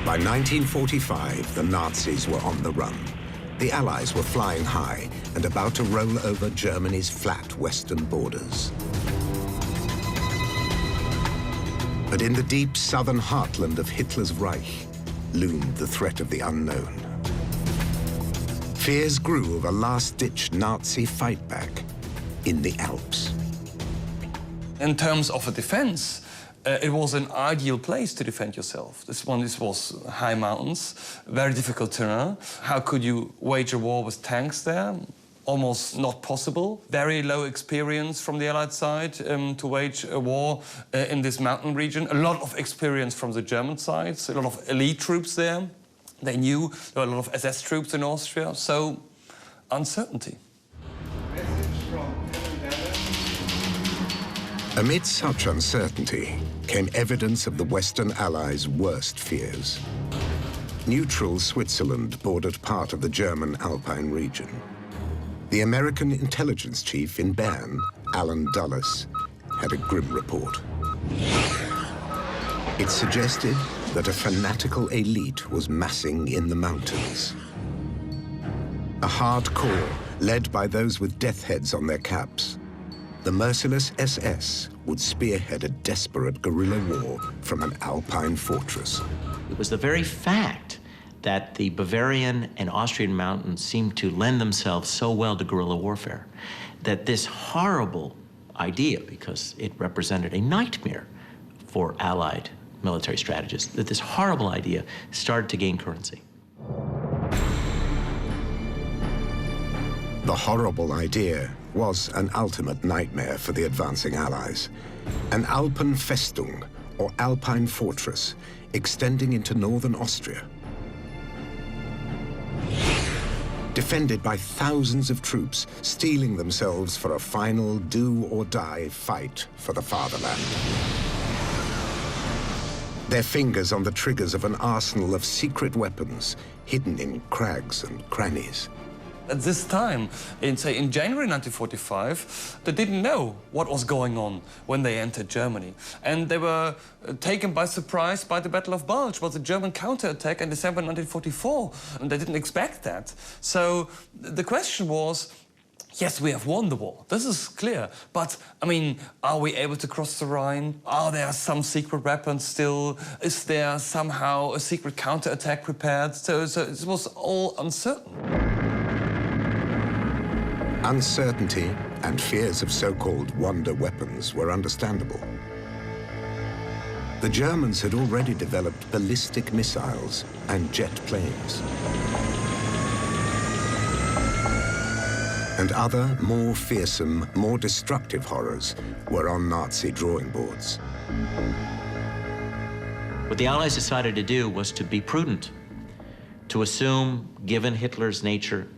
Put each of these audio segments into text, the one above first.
By 1945, the Nazis were on the run. The Allies were flying high and about to roll over Germany's flat western borders. But in the deep southern heartland of Hitler's Reich loomed the threat of the unknown. Fears grew of a last-ditch Nazi fightback in the Alps. In terms of a defense, it was an ideal place to defend yourself. This was high mountains, very difficult terrain. How could you wage a war with tanks there? Almost not possible. Very low experience from the Allied side to wage a war in this mountain region. A lot of experience from the German side, a lot of elite troops there. They knew there were a lot of SS troops in Austria, so uncertainty. Amid such uncertainty came evidence of the Western Allies' worst fears. Neutral Switzerland bordered part of the German Alpine region. The American intelligence chief in Bern, Alan Dulles, had a grim report. It suggested that a fanatical elite was massing in the mountains. A hardcore led by those with death heads on their caps. The merciless SS would spearhead a desperate guerrilla war from an Alpine fortress. It was the very fact that the Bavarian and Austrian mountains seemed to lend themselves so well to guerrilla warfare that this horrible idea, because it represented a nightmare for Allied military strategists, that this horrible idea started to gain currency. The horrible idea was an ultimate nightmare for the advancing Allies. An Alpenfestung, or Alpine fortress, extending into northern Austria. Defended by thousands of troops, steeling themselves for a final do-or-die fight for the fatherland. Their fingers on the triggers of an arsenal of secret weapons hidden in crags and crannies. At this time, in January 1945, they didn't know what was going on when they entered Germany. And they were taken by surprise by the Battle of Bulge, was a German counterattack in December 1944. And they didn't expect that. So the question was, yes, we have won the war. This is clear. But, I mean, are we able to cross the Rhine? Are there some secret weapons still? Is there somehow a secret counterattack prepared? So it was all uncertain. Uncertainty and fears of so-called wonder weapons were understandable. The Germans had already developed ballistic missiles and jet planes. And other, more fearsome, more destructive horrors were on Nazi drawing boards. What the Allies decided to do was to be prudent, to assume, given Hitler's nature,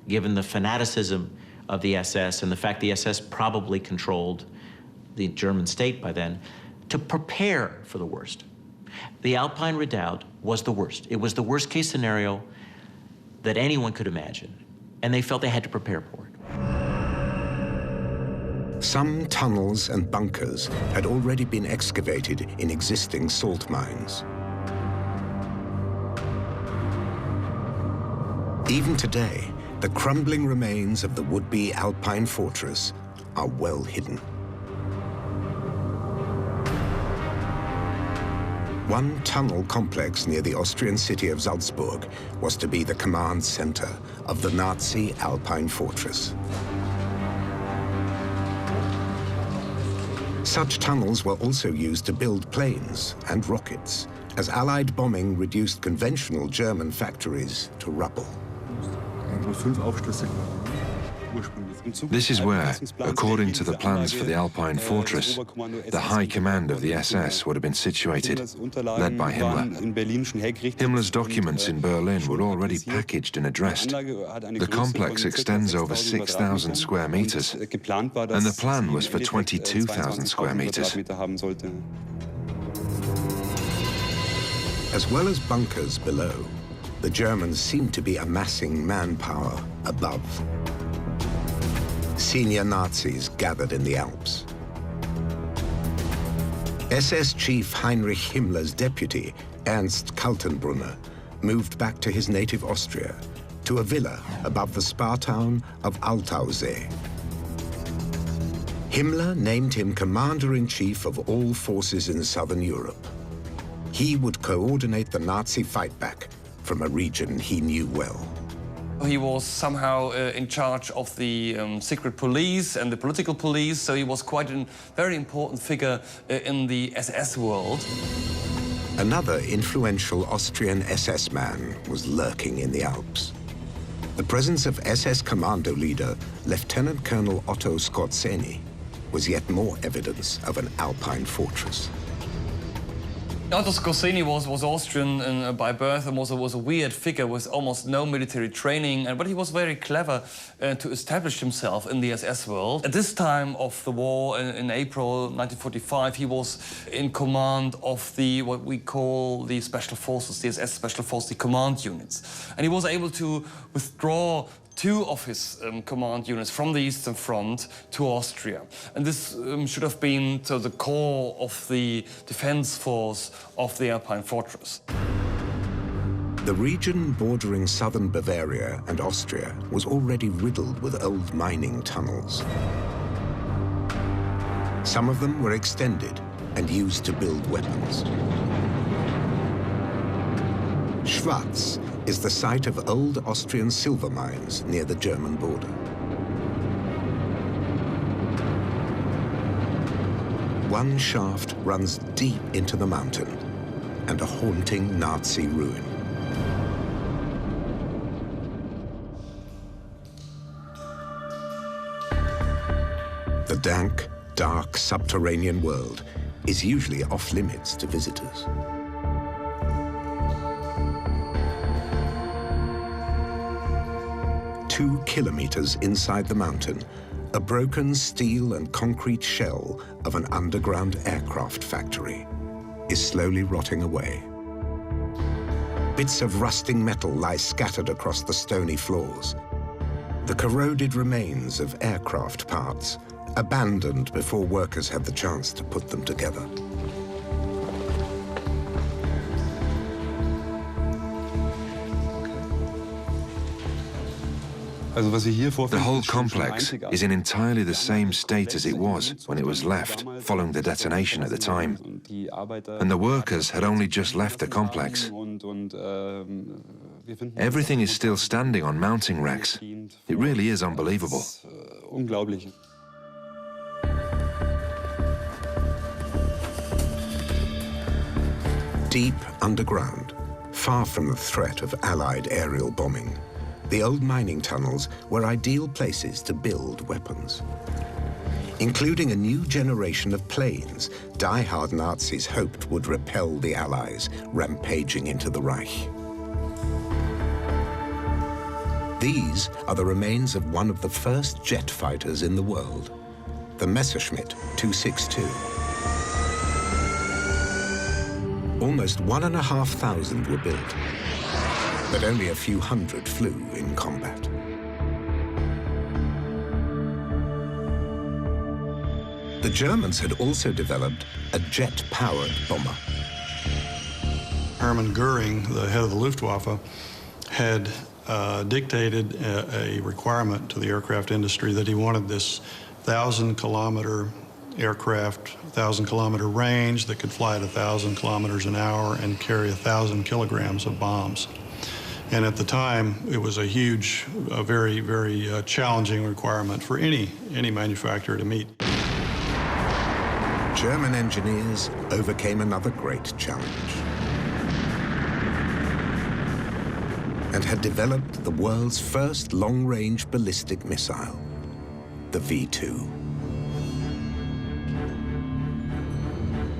given the fanaticism of the SS and the fact the SS probably controlled the German state by then, to prepare for the worst. The Alpine Redoubt was the worst. It was the worst case scenario that anyone could imagine, and they felt they had to prepare for it. Some tunnels and bunkers had already been excavated in existing salt mines. Even today, the crumbling remains of the would-be Alpine fortress are well hidden. One tunnel complex near the Austrian city of Salzburg was to be the command center of the Nazi Alpine fortress. Such tunnels were also used to build planes and rockets, as Allied bombing reduced conventional German factories to rubble. This is where, according to the plans for the Alpine fortress, the high command of the SS would have been situated, led by Himmler. Himmler's documents in Berlin were already packaged and addressed. The complex extends over 6,000 square meters, and the plan was for 22,000 square meters. As well as bunkers below, the Germans seemed to be amassing manpower above. Senior Nazis gathered in the Alps. SS Chief Heinrich Himmler's deputy, Ernst Kaltenbrunner moved back to his native Austria, to a villa above the spa town of Altausee. Himmler named him commander-in-chief of all forces in southern Europe. He would coordinate the Nazi fightback from a region he knew well. He was somehow in charge of the secret police and the political police, so he was quite a very important figure in the SS world. Another influential Austrian SS man was lurking in the Alps. The presence of SS commando leader Lieutenant Colonel Otto Skorzeny was yet more evidence of an Alpine fortress. Otto Skorzeny was Austrian by birth and was a weird figure with almost no military training, but he was very clever to establish himself in the SS world. At this time of the war, in April 1945, he was in command of what we call the Special Forces, the SS Special Forces, the command units. And he was able to withdraw two of his command units from the Eastern Front to Austria. And this should have been the core of the defense force of the Alpine fortress. The region bordering southern Bavaria and Austria was already riddled with old mining tunnels. Some of them were extended and used to build weapons. Schwaz is the site of old Austrian silver mines near the German border. One shaft runs deep into the mountain and a haunting Nazi ruin. The dank, dark subterranean world is usually off limits to visitors. 2 kilometers inside the mountain, a broken steel and concrete shell of an underground aircraft factory is slowly rotting away. Bits of rusting metal lie scattered across the stony floors. The corroded remains of aircraft parts, abandoned before workers had the chance to put them together. The whole complex is in entirely the same state as it was when it was left, following the detonation at the time. And the workers had only just left the complex. Everything is still standing on mounting racks. It really is unbelievable. Deep underground, far from the threat of Allied aerial bombing, the old mining tunnels were ideal places to build weapons. Including a new generation of planes die-hard Nazis hoped would repel the Allies rampaging into the Reich. These are the remains of one of the first jet fighters in the world, the Messerschmitt 262. Almost 1,500 were built, but only a few hundred flew in combat. The Germans had also developed a jet-powered bomber. Hermann Goering, the head of the Luftwaffe, had dictated a requirement to the aircraft industry that he wanted this 1,000-kilometer aircraft, 1,000-kilometer range that could fly at 1,000 kilometers an hour and carry 1,000 kilograms of bombs. And at the time, it was a huge, very, very challenging requirement for any manufacturer to meet. German engineers overcame another great challenge and had developed the world's first long-range ballistic missile, the V2.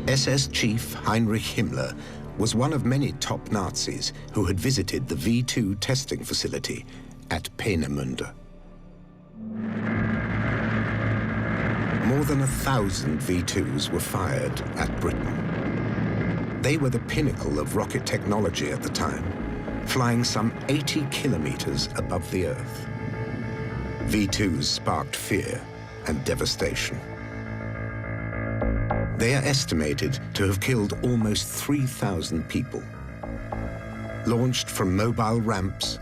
SS chief Heinrich Himmler was one of many top Nazis who had visited the V2 testing facility at Peenemünde. More than 1,000 V2s were fired at Britain. They were the pinnacle of rocket technology at the time, flying some 80 kilometers above the Earth. V2s sparked fear and devastation. They are estimated to have killed almost 3,000 people. Launched from mobile ramps,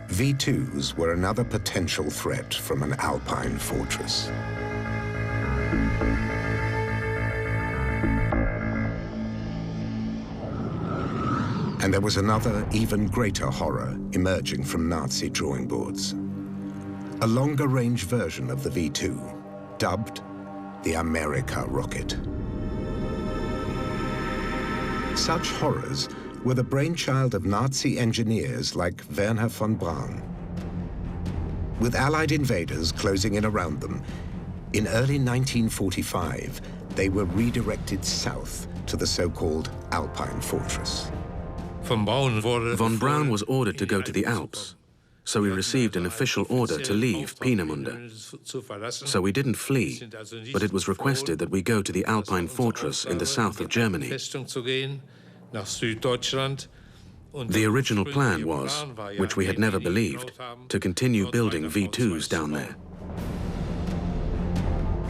V2s were another potential threat from an Alpine fortress. And there was another, even greater horror emerging from Nazi drawing boards. A longer-range version of the V2, dubbed the America rocket. Such horrors were the brainchild of Nazi engineers like Wernher von Braun. With Allied invaders closing in around them, in early 1945, they were redirected south to the so-called Alpine fortress. Von Braun was ordered to go to the Alps, so we received an official order to leave Peenemünde. So we didn't flee, but it was requested that we go to the Alpine fortress in the south of Germany. The original plan was, which we had never believed, to continue building V2s down there.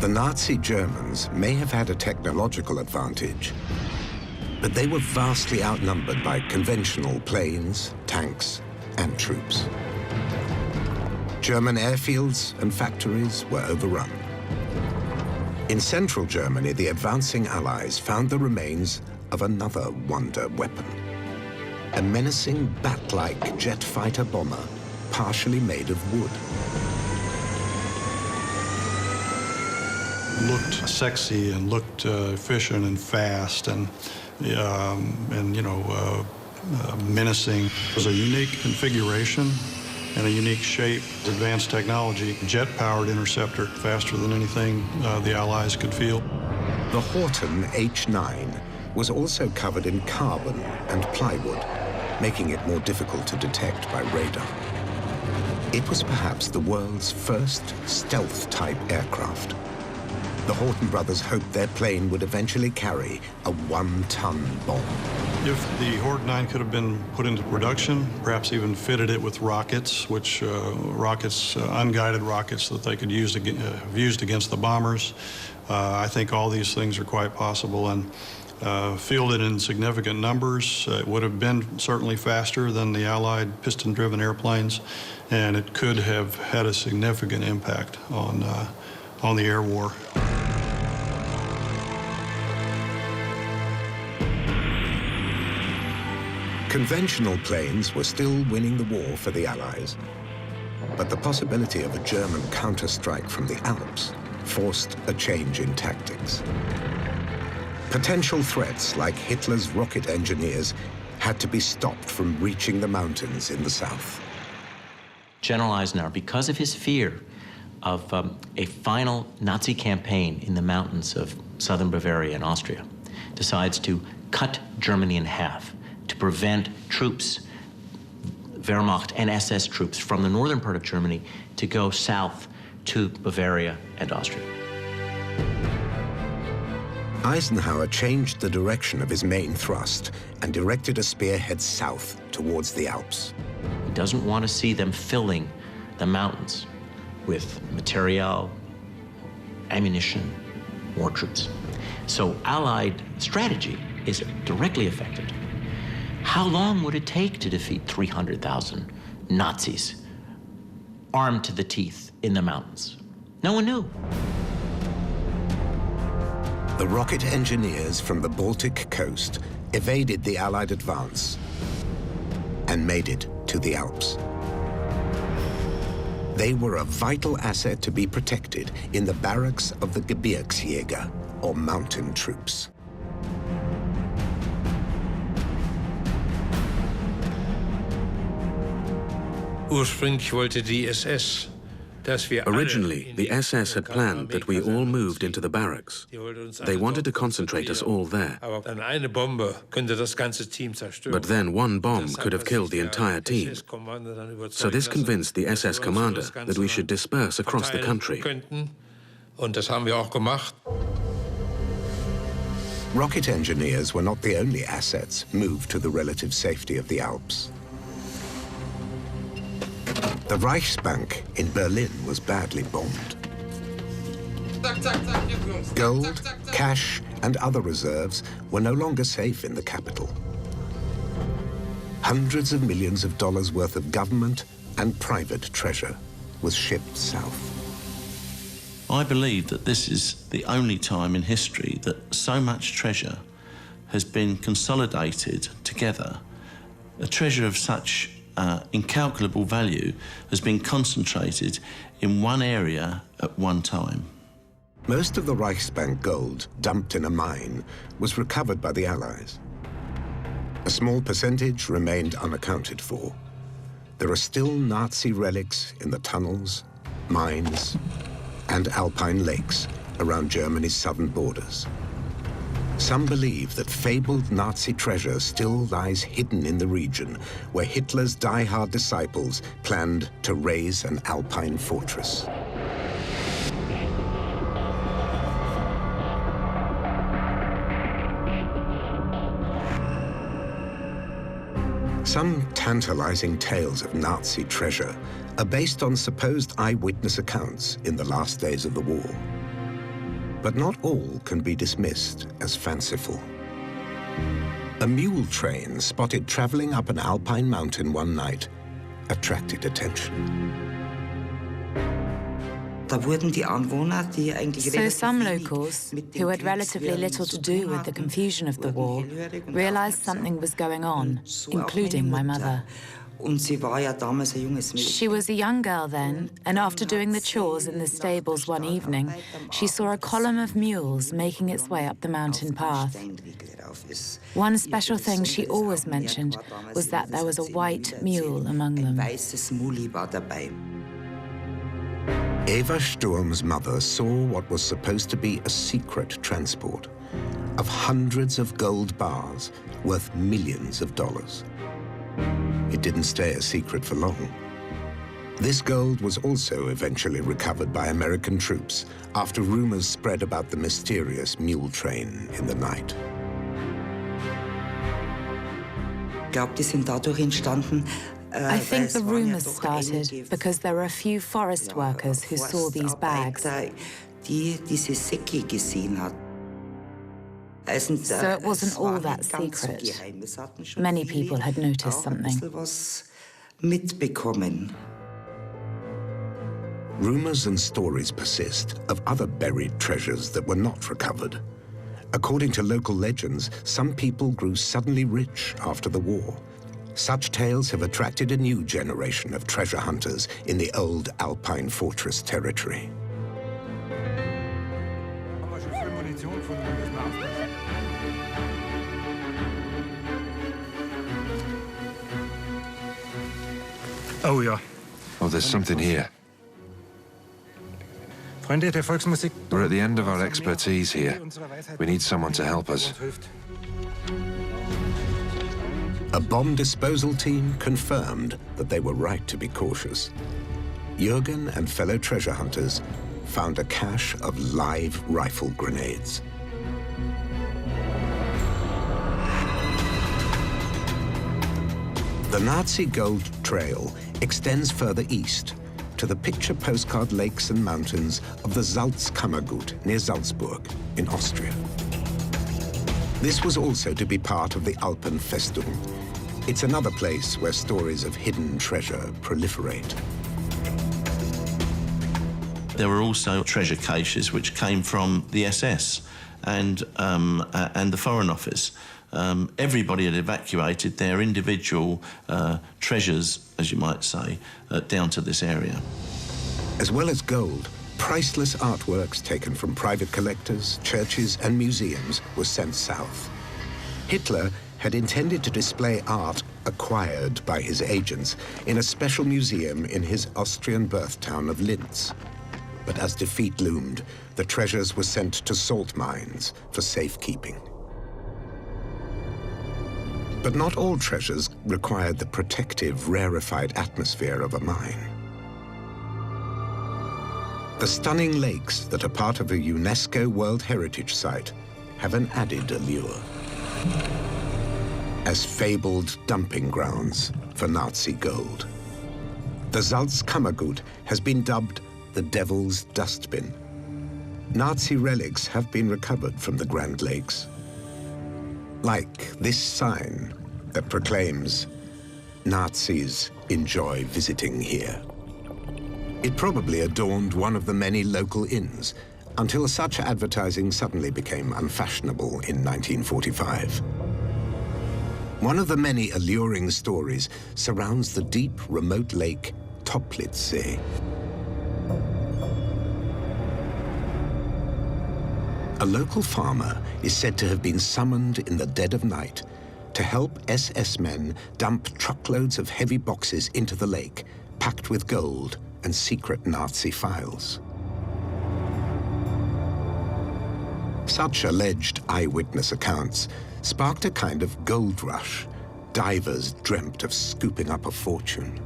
The Nazi Germans may have had a technological advantage, but they were vastly outnumbered by conventional planes, tanks, and troops. German airfields and factories were overrun. In central Germany, the advancing Allies found the remains of another wonder weapon. A menacing bat-like jet fighter bomber, partially made of wood. Looked sexy and looked efficient and fast and menacing. It was a unique configuration and a unique shape, advanced technology, jet-powered interceptor, faster than anything the Allies could field. The Horten H9 was also covered in carbon and plywood, making it more difficult to detect by radar. It was perhaps the world's first stealth-type aircraft. The Horten brothers hoped their plane would eventually carry a 1-ton bomb. If the Horten 9 could have been put into production, perhaps even fitted it with rockets, unguided rockets that they could use used against the bombers, I think all these things are quite possible. And fielded in significant numbers, it would have been certainly faster than the Allied piston-driven airplanes, and it could have had a significant impact on the air war. Conventional planes were still winning the war for the Allies, but the possibility of a German counterstrike from the Alps forced a change in tactics. Potential threats like Hitler's rocket engineers had to be stopped from reaching the mountains in the south. General Eisenhower, because of his fear of a final Nazi campaign in the mountains of southern Bavaria and Austria, decides to cut Germany in half to prevent troops, Wehrmacht and SS troops from the northern part of Germany to go south to Bavaria and Austria. Eisenhower changed the direction of his main thrust and directed a spearhead south towards the Alps. He doesn't want to see them filling the mountains with materiel, ammunition, more troops. So Allied strategy is directly affected. How long would it take to defeat 300,000 Nazis armed to the teeth in the mountains? No one knew. The rocket engineers from the Baltic coast evaded the Allied advance and made it to the Alps. They were a vital asset to be protected in the barracks of the Gebirgsjäger, or mountain troops. Originally, the SS had planned that we all moved into the barracks. They wanted to concentrate us all there. But then one bomb could have killed the entire team. So this convinced the SS commander that we should disperse across the country. Rocket engineers were not the only assets moved to the relative safety of the Alps. The Reichsbank in Berlin was badly bombed. Gold, cash, and other reserves were no longer safe in the capital. hundreds of millions of dollars worth of government and private treasure was shipped south. I believe that this is the only time in history that so much treasure has been consolidated together. A treasure of such incalculable value has been concentrated in one area at one time. Most of the Reichsbank gold dumped in a mine was recovered by the Allies. A small percentage remained unaccounted for. There are still Nazi relics in the tunnels, mines, and alpine lakes around Germany's southern borders. Some believe that fabled Nazi treasure still lies hidden in the region where Hitler's die-hard disciples planned to raise an alpine fortress. Some tantalizing tales of Nazi treasure are based on supposed eyewitness accounts in the last days of the war. But not all can be dismissed as fanciful. A mule train spotted traveling up an alpine mountain one night attracted attention. So some locals, who had relatively little to do with the confusion of the war, realized something was going on, including my mother. She was a young girl then, and after doing the chores in the stables one evening, she saw a column of mules making its way up the mountain path. One special thing she always mentioned was that there was a white mule among them. Eva Sturm's mother saw what was supposed to be a secret transport of hundreds of gold bars worth millions of dollars. It didn't stay a secret for long. This gold was also eventually recovered by American troops after rumors spread about the mysterious mule train in the night. I think the rumors started because there were a few forest workers who saw these bags. So it wasn't all that secret. Many people had noticed something. Rumors and stories persist of other buried treasures that were not recovered. According to local legends, some people grew suddenly rich after the war. Such tales have attracted a new generation of treasure hunters in the old Alpine fortress territory. Oh, yeah. Oh, there's something here. We're at the end of our expertise here. We need someone to help us. A bomb disposal team confirmed that they were right to be cautious. Jürgen and fellow treasure hunters found a cache of live rifle grenades. The Nazi gold trail extends further east to the picture postcard lakes and mountains of the Salzkammergut near Salzburg in Austria. This was also to be part of the Alpenfestung. It's another place where stories of hidden treasure proliferate. There were also treasure caches which came from the SS and the Foreign Office. Everybody had evacuated their individual treasures, as you might say, down to this area. As well as gold, priceless artworks taken from private collectors, churches, and museums were sent south. Hitler had intended to display art acquired by his agents in a special museum in his Austrian birth town of Linz. But as defeat loomed, the treasures were sent to salt mines for safekeeping. But not all treasures required the protective, rarefied atmosphere of a mine. The stunning lakes that are part of a UNESCO World Heritage Site have an added allure as fabled dumping grounds for Nazi gold. The Salzkammergut has been dubbed the Devil's Dustbin. Nazi relics have been recovered from the Grand Lakes, like this sign that proclaims Nazis enjoy visiting here. It probably adorned one of the many local inns, until such advertising suddenly became unfashionable in 1945. One of the many alluring stories surrounds the deep, remote lake Toplitzsee. A local farmer is said to have been summoned in the dead of night to help SS men dump truckloads of heavy boxes into the lake, packed with gold and secret Nazi files. Such alleged eyewitness accounts sparked a kind of gold rush. Divers dreamt of scooping up a fortune.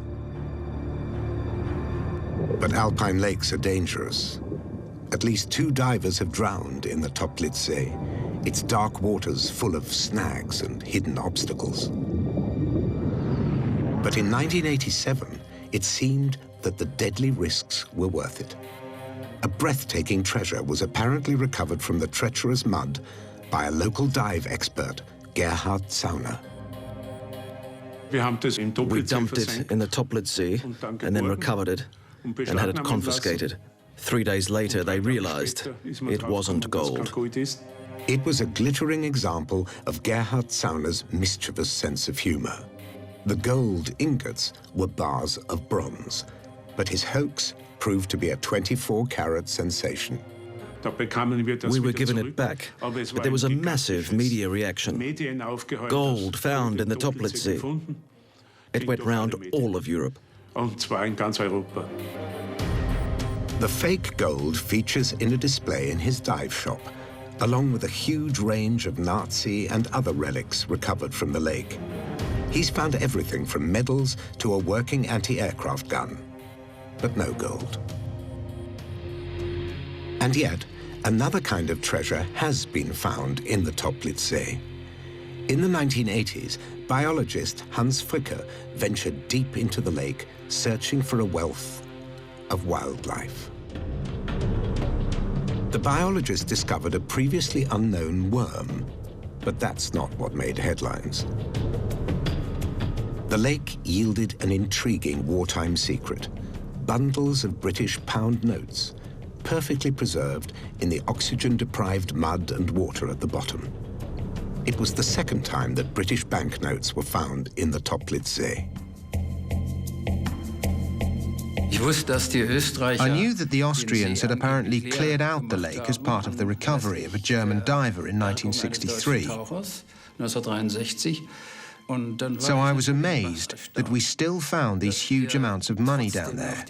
But alpine lakes are dangerous. At least 2 divers have drowned in the Toplitzsee, its dark waters full of snags and hidden obstacles. But in 1987, it seemed that the deadly risks were worth it. A breathtaking treasure was apparently recovered from the treacherous mud by a local dive expert, Gerhard Zauner. We dumped it in the Toplitzsee and then recovered it and had it confiscated. 3 days later, they realized it wasn't gold. It was a glittering example of Gerhard Zauner's mischievous sense of humor. The gold ingots were bars of bronze, but his hoax proved to be a 24-carat sensation. We were given it back, but there was a massive media reaction. Gold found in the Toplitzsee. It went round all of Europe. The fake gold features in a display in his dive shop, along with a huge range of Nazi and other relics recovered from the lake. He's found everything from medals to a working anti-aircraft gun, but no gold. And yet, another kind of treasure has been found in the Toplitzsee. In the 1980s, biologist Hans Fricker ventured deep into the lake, searching for a wealth of wildlife. The biologist discovered a previously unknown worm, but that's not what made headlines. The lake yielded an intriguing wartime secret: bundles of British pound notes, perfectly preserved in the oxygen-deprived mud and water at the bottom. It was the second time that British banknotes were found in the Toplitzsee. I knew that the Austrians had apparently cleared out the lake as part of the recovery of a German diver in 1963. So I was amazed that we still found these huge amounts of money down there.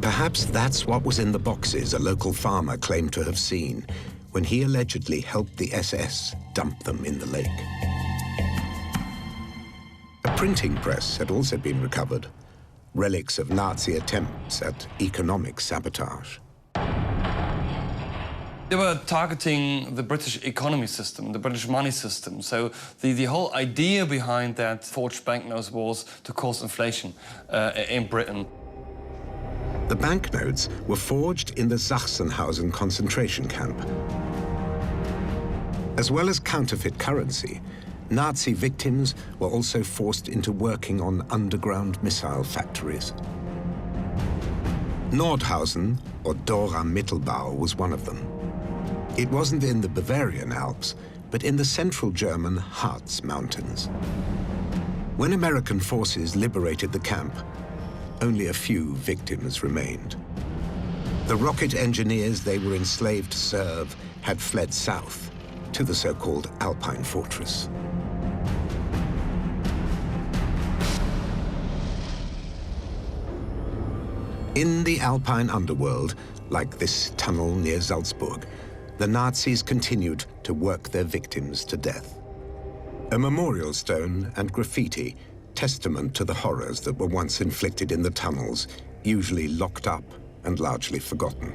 Perhaps that's what was in the boxes a local farmer claimed to have seen when he allegedly helped the SS dump them in the lake. A printing press had also been recovered, relics of Nazi attempts at economic sabotage. They were targeting the British economy system, the British money system. So the whole idea behind that forged banknotes was to cause inflation in Britain. The banknotes were forged in the Sachsenhausen concentration camp. As well as counterfeit currency, Nazi victims were also forced into working on underground missile factories. Nordhausen, or Dora Mittelbau, was one of them. It wasn't in the Bavarian Alps, but in the central German Harz Mountains. When American forces liberated the camp, only a few victims remained. The rocket engineers they were enslaved to serve had fled south to the so-called Alpine Fortress. In the Alpine underworld, like this tunnel near Salzburg, the Nazis continued to work their victims to death. A memorial stone and graffiti, testament to the horrors that were once inflicted in the tunnels, usually locked up and largely forgotten.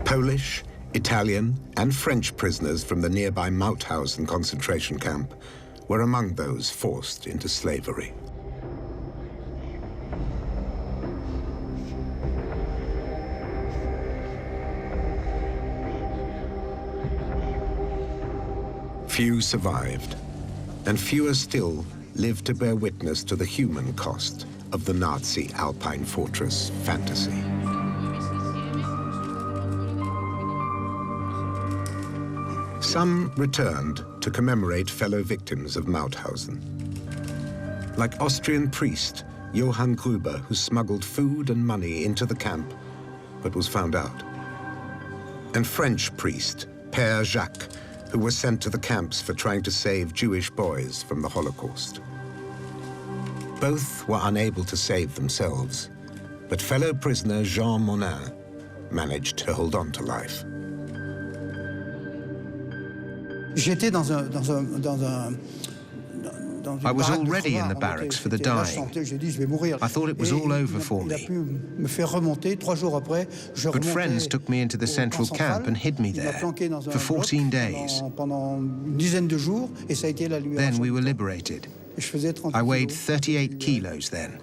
Polish, Italian, and French prisoners from the nearby Mauthausen concentration camp were among those forced into slavery. Few survived, and fewer still lived to bear witness to the human cost of the Nazi Alpine fortress fantasy. Some returned to commemorate fellow victims of Mauthausen. Like Austrian priest Johann Gruber, who smuggled food and money into the camp, but was found out. And French priest Père Jacques, who was sent to the camps for trying to save Jewish boys from the Holocaust. Both were unable to save themselves, but fellow prisoner Jean Monin managed to hold on to life. I was already in the barracks for the dying. I thought it was all over for me. But friends took me into the central camp and hid me there for 14 days. Then we were liberated. I weighed 38 kilos then.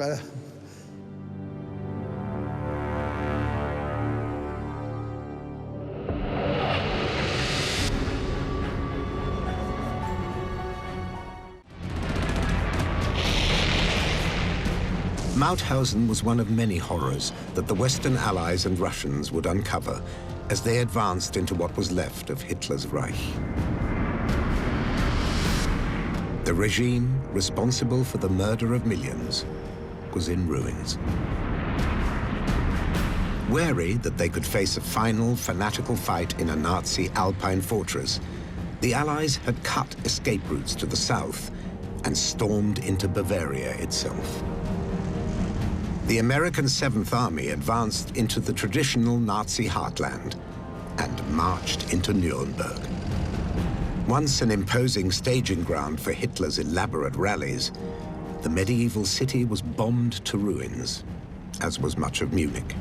Mauthausen was one of many horrors that the Western Allies and Russians would uncover as they advanced into what was left of Hitler's Reich. The regime responsible for the murder of millions was in ruins. Wary that they could face a final fanatical fight in a Nazi Alpine fortress, the Allies had cut escape routes to the south and stormed into Bavaria itself. The American 7th Army advanced into the traditional Nazi heartland and marched into Nuremberg. Once an imposing staging ground for Hitler's elaborate rallies, the medieval city was bombed to ruins, as was much of Munich.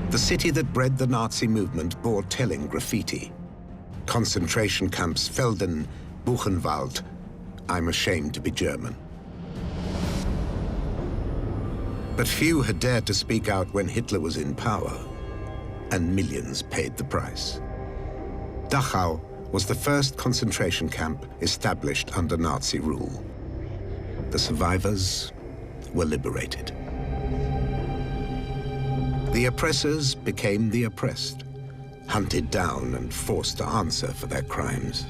The city that bred the Nazi movement bore telling graffiti. Concentration camps Felden, Buchenwald, I'm ashamed to be German. But few had dared to speak out when Hitler was in power, and millions paid the price. Dachau was the first concentration camp established under Nazi rule. The survivors were liberated. The oppressors became the oppressed, hunted down and forced to answer for their crimes.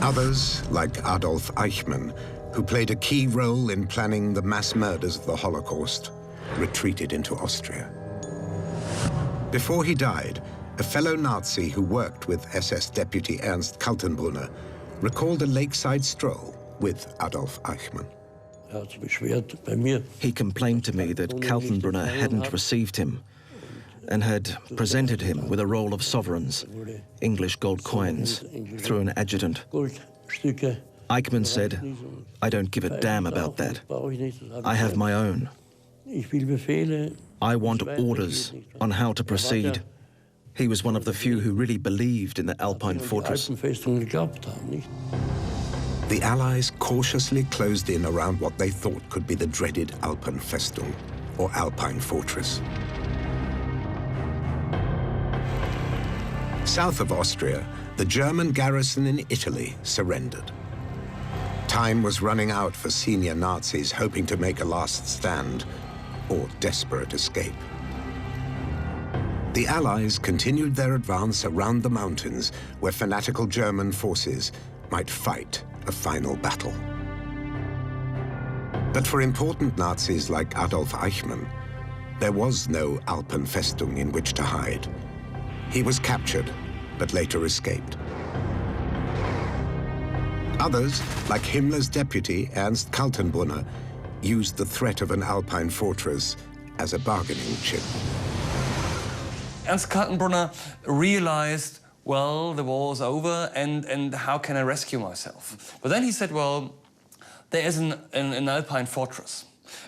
Others, like Adolf Eichmann, who played a key role in planning the mass murders of the Holocaust, retreated into Austria. Before he died, a fellow Nazi who worked with SS deputy Ernst Kaltenbrunner recalled a lakeside stroll with Adolf Eichmann. He complained to me that Kaltenbrunner hadn't received him and had presented him with a roll of sovereigns, English gold coins, through an adjutant. Eichmann said, "I don't give a damn about that. I have my own. I want orders on how to proceed." He was one of the few who really believed in the Alpine fortress. The Allies cautiously closed in around what they thought could be the dreaded Alpenfestung, or Alpine fortress. South of Austria, the German garrison in Italy surrendered. Time was running out for senior Nazis hoping to make a last stand or desperate escape. The Allies continued their advance around the mountains where fanatical German forces might fight a final battle. But for important Nazis like Adolf Eichmann, there was no Alpenfestung in which to hide. He was captured, but later escaped. Others, like Himmler's deputy, Ernst Kaltenbrunner, used the threat of an Alpine fortress as a bargaining chip. Ernst Kaltenbrunner realized, well, the war is over, and how can I rescue myself? But then he said, well, there is an Alpine fortress,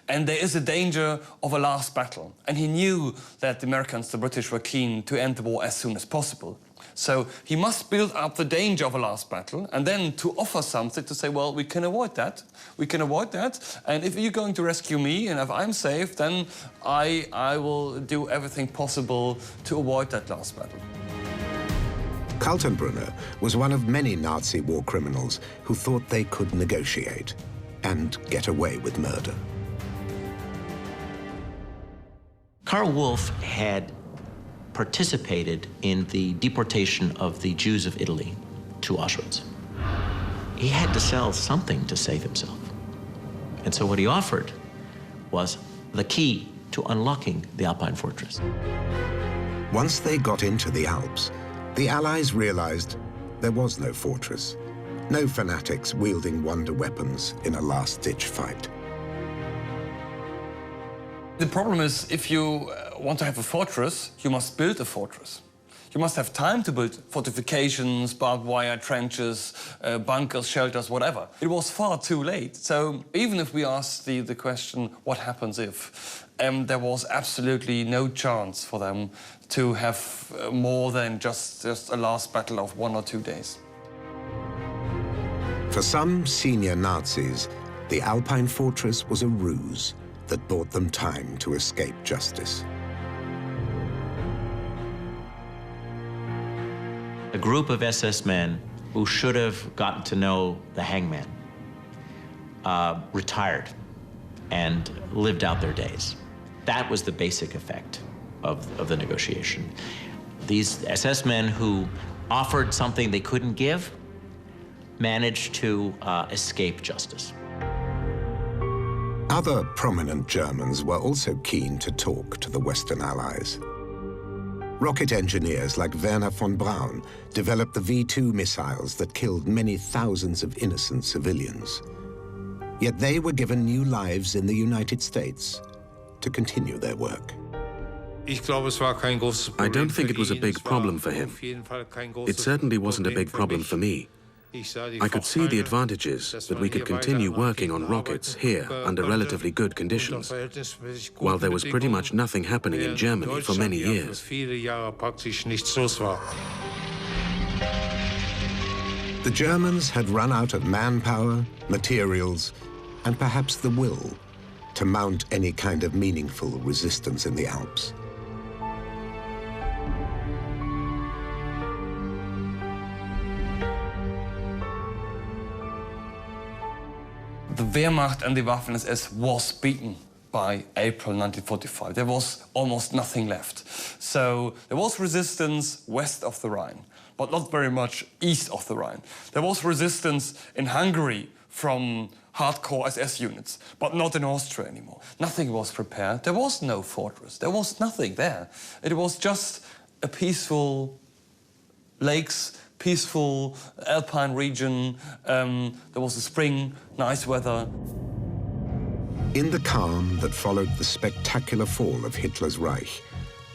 and there is a danger of a last battle. And he knew that the Americans, the British, were keen to end the war as soon as possible. So he must build up the danger of a last battle and then to offer something to say, well, we can avoid that. We can avoid that. And if you're going to rescue me and if I'm safe, then I will do everything possible to avoid that last battle. Kaltenbrunner was one of many Nazi war criminals who thought they could negotiate and get away with murder. Karl Wolff had participated in the deportation of the Jews of Italy to Auschwitz. He had to sell something to save himself. And so what he offered was the key to unlocking the Alpine fortress. Once they got into the Alps, the Allies realized there was no fortress, no fanatics wielding wonder weapons in a last-ditch fight. The problem is, if you want to have a fortress, you must build a fortress. You must have time to build fortifications, barbed wire trenches, bunkers, shelters, whatever. It was far too late. So even if we asked the question, what happens if, there was absolutely no chance for them to have more than just a last battle of 1 or 2 days. For some senior Nazis, the Alpine fortress was a ruse that bought them time to escape justice. A group of SS men who should have gotten to know the hangman retired and lived out their days. That was the basic effect of the negotiation. These SS men who offered something they couldn't give managed to escape justice. Other prominent Germans were also keen to talk to the Western Allies. Rocket engineers like Werner von Braun developed the V-2 missiles that killed many thousands of innocent civilians. Yet they were given new lives in the United States to continue their work. I don't think it was a big problem for him. It certainly wasn't a big problem for me. I could see the advantages that we could continue working on rockets here under relatively good conditions, while there was pretty much nothing happening in Germany for many years. The Germans had run out of manpower, materials, and perhaps the will to mount any kind of meaningful resistance in the Alps. The Wehrmacht and the Waffen-SS was beaten by April 1945. There was almost nothing left. So there was resistance west of the Rhine, but not very much east of the Rhine. There was resistance in Hungary from hardcore SS units, but not in Austria anymore. Nothing was prepared. There was no fortress. There was nothing there. It was just a peaceful lakes, peaceful alpine region. There was a spring, nice weather. In the calm that followed the spectacular fall of Hitler's Reich,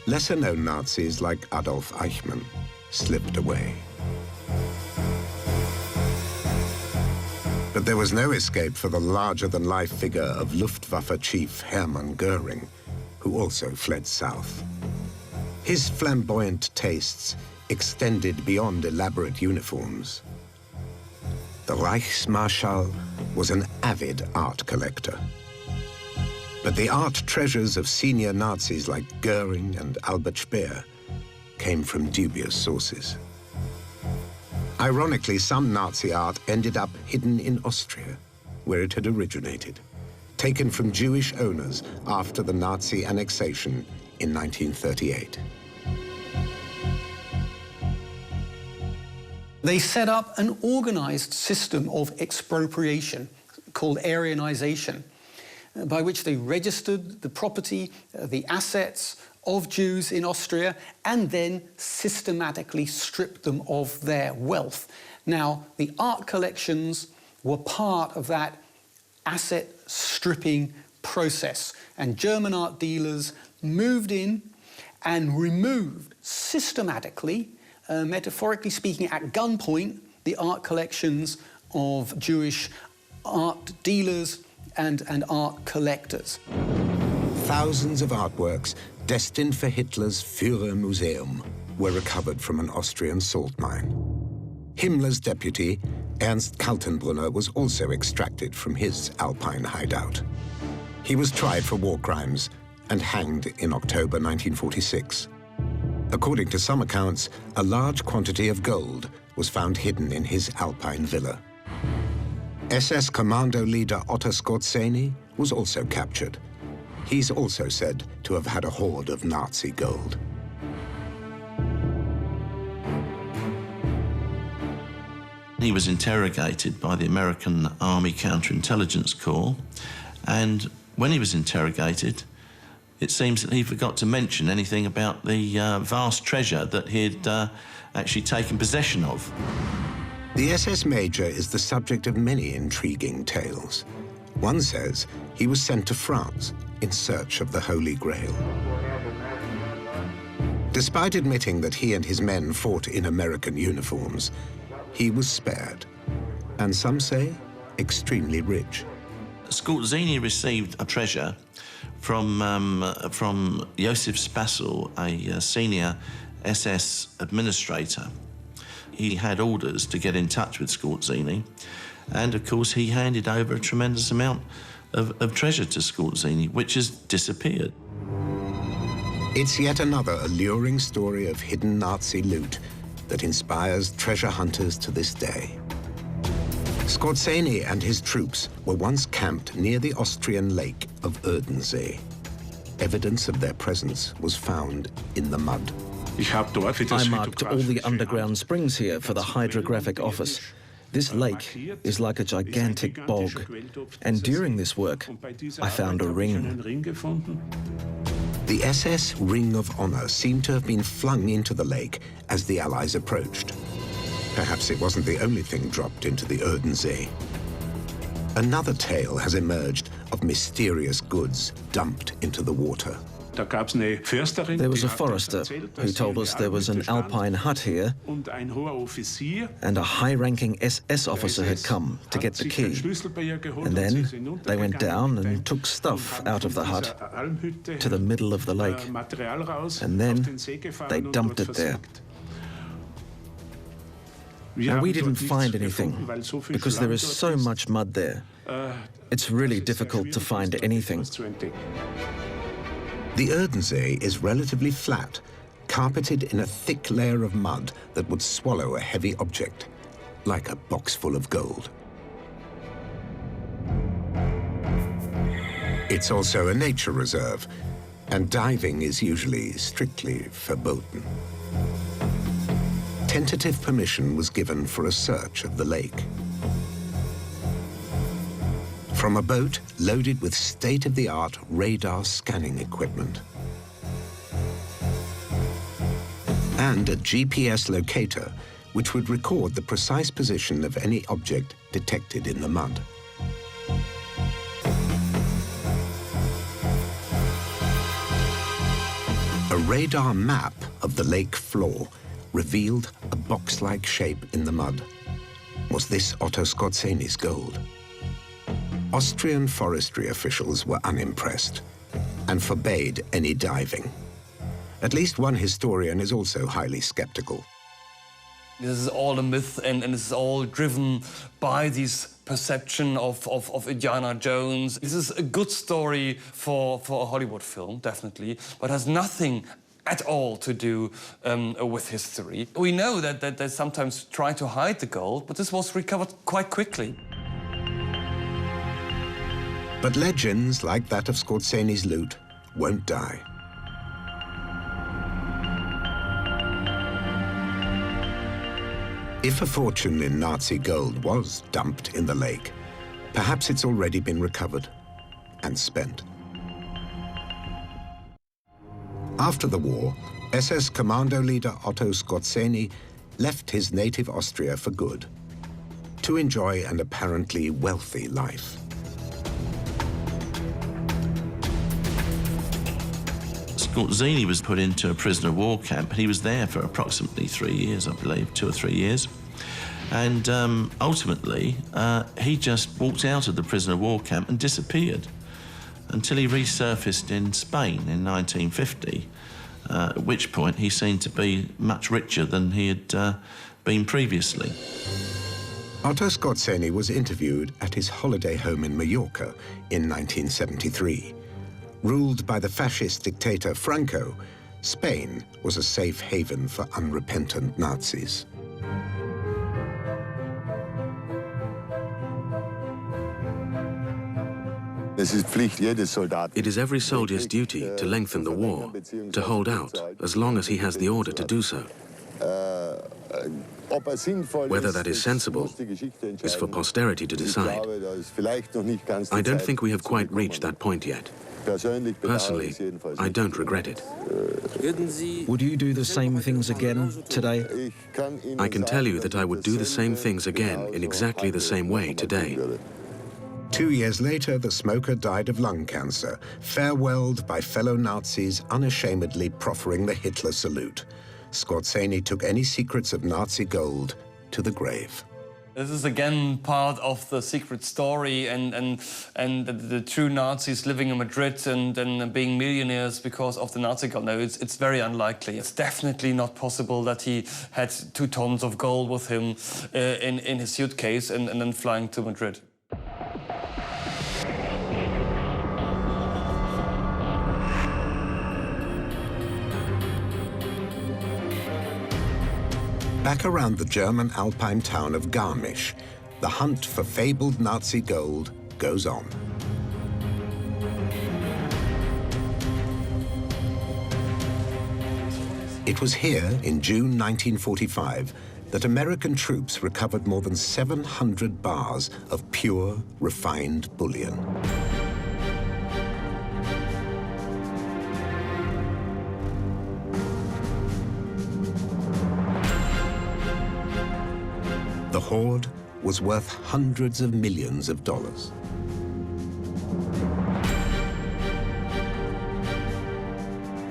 lesser-known Nazis like Adolf Eichmann slipped away. But there was no escape for the larger-than-life figure of Luftwaffe chief Hermann Göring, who also fled south. His flamboyant tastes extended beyond elaborate uniforms. The Reichsmarschall was an avid art collector. But the art treasures of senior Nazis like Göring and Albert Speer came from dubious sources. Ironically, some Nazi art ended up hidden in Austria, where it had originated, taken from Jewish owners after the Nazi annexation in 1938. They set up an organized system of expropriation called Aryanization, by which they registered the property, the assets of Jews in Austria, and then systematically stripped them of their wealth. Now, the art collections were part of that asset stripping process, and German art dealers moved in and removed systematically, metaphorically speaking, at gunpoint, the art collections of Jewish art dealers and art collectors. Thousands of artworks destined for Hitler's Führermuseum were recovered from an Austrian salt mine. Himmler's deputy, Ernst Kaltenbrunner, was also extracted from his Alpine hideout. He was tried for war crimes and hanged in October 1946. According to some accounts, a large quantity of gold was found hidden in his Alpine villa. SS commando leader Otto Skorzeny was also captured. He's also said to have had a hoard of Nazi gold. He was interrogated by the American Army Counterintelligence Corps, and when he was interrogated, it seems that he forgot to mention anything about the vast treasure that he'd actually taken possession of. The SS Major is the subject of many intriguing tales. One says he was sent to France in search of the Holy Grail. Despite admitting that he and his men fought in American uniforms, he was spared, and some say extremely rich. Skorzeny received a treasure from Josef Spassel, a senior SS administrator. He had orders to get in touch with Skorzeny, and of course he handed over a tremendous amount of treasure to Skorzeny, which has disappeared. It's yet another alluring story of hidden Nazi loot that inspires treasure hunters to this day. Skorzeny and his troops were once camped near the Austrian lake of Erdensee. Evidence of their presence was found in the mud. I marked all the underground springs here for the hydrographic office. This lake is like a gigantic bog, and during this work, I found a ring. The SS Ring of Honor seemed to have been flung into the lake as the Allies approached. Perhaps it wasn't the only thing dropped into the Erdensee. Another tale has emerged of mysterious goods dumped into the water. There was a forester who told us there was an Alpine hut here, and a high-ranking SS officer had come to get the key. And then they went down and took stuff out of the hut to the middle of the lake. And then they dumped it there. And we didn't find anything because there is so much mud there. It's really difficult to find anything. The Erdensee is relatively flat, carpeted in a thick layer of mud that would swallow a heavy object, like a box full of gold. It's also a nature reserve, and diving is usually strictly verboten. Tentative permission was given for a search of the lake. From a boat loaded with state-of-the-art radar scanning equipment. And a GPS locator, which would record the precise position of any object detected in the mud. A radar map of the lake floor revealed a box-like shape in the mud. Was this Otto Skorzeny's gold? Austrian forestry officials were unimpressed and forbade any diving. At least one historian is also highly skeptical. This is all a myth, and this is all driven by this perception of Indiana Jones. This is a good story for a Hollywood film, definitely, but has nothing at all to do with history. We know that they sometimes try to hide the gold, but this was recovered quite quickly. But legends like that of Skorzeny's loot won't die. If a fortune in Nazi gold was dumped in the lake, perhaps it's already been recovered and spent. After the war, SS commando leader Otto Skorzeny left his native Austria for good, to enjoy an apparently wealthy life. Skorzeny was put into a prisoner of war camp, and he was there for approximately 3 years, I believe, 2 or 3 years. And ultimately, he just walked out of the prisoner of war camp and disappeared until he resurfaced in Spain in 1950 at which point he seemed to be much richer than he had been previously. Otto Skorzeny was interviewed at his holiday home in Mallorca in 1973. Ruled by the fascist dictator Franco, Spain was a safe haven for unrepentant Nazis. It is every soldier's duty to lengthen the war, to hold out as long as he has the order to do so. Whether that is sensible is for posterity to decide. I don't think we have quite reached that point yet. Personally, I don't regret it. Would you do the same things again today? I can tell you that I would do the same things again in exactly the same way today. 2 years later, the smoker died of lung cancer, farewelled by fellow Nazis unashamedly proffering the Hitler salute. Skorzeny took any secrets of Nazi gold to the grave. This is again part of the secret story and the true Nazis living in Madrid and being millionaires because of the Nazi gold. No, it's very unlikely. It's definitely not possible that he had 2 tons of gold with him in his suitcase and then flying to Madrid. Back around the German Alpine town of Garmisch, the hunt for fabled Nazi gold goes on. It was here in June 1945 that American troops recovered more than 700 bars of pure, refined bullion. The hoard was worth hundreds of millions of dollars.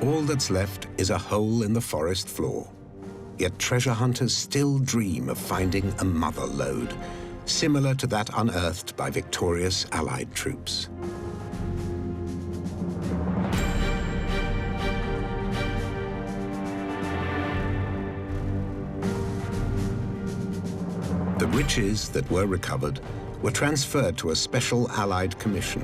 All that's left is a hole in the forest floor. Yet treasure hunters still dream of finding a mother lode, similar to that unearthed by victorious Allied troops. The riches that were recovered were transferred to a special Allied commission.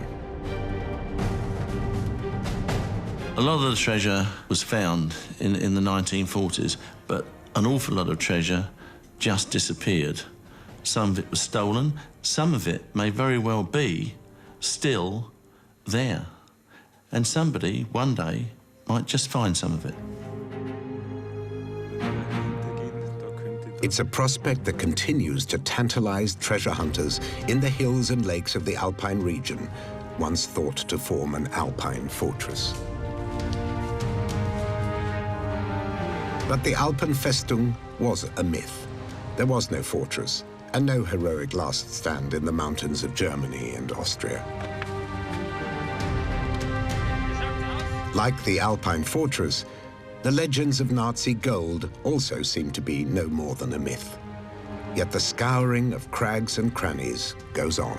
A lot of the treasure was found in the 1940s, but an awful lot of treasure just disappeared. Some of it was stolen, some of it may very well be still there. And somebody, one day, might just find some of it. It's a prospect that continues to tantalize treasure hunters in the hills and lakes of the Alpine region, once thought to form an Alpine fortress. But the Alpenfestung was a myth. There was no fortress and no heroic last stand in the mountains of Germany and Austria. Like the Alpine fortress, the legends of Nazi gold also seem to be no more than a myth. Yet the scouring of crags and crannies goes on.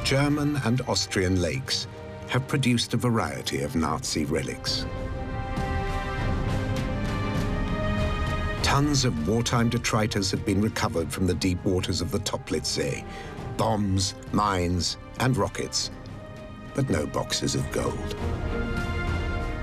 German and Austrian lakes have produced a variety of Nazi relics. Tons of wartime detritus have been recovered from the deep waters of the Toplitzsee. Bombs, mines, and rockets, but no boxes of gold.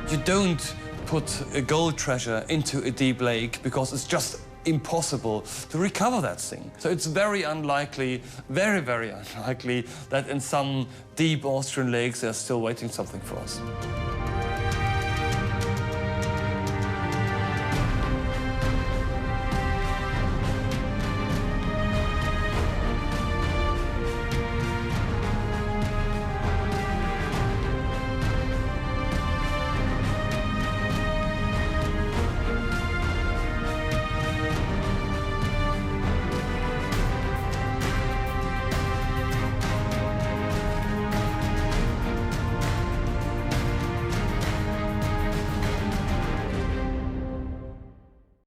You don't put a gold treasure into a deep lake because it's just impossible to recover that thing. So it's very unlikely, very, very unlikely that in some deep Austrian lakes they're still waiting something for us.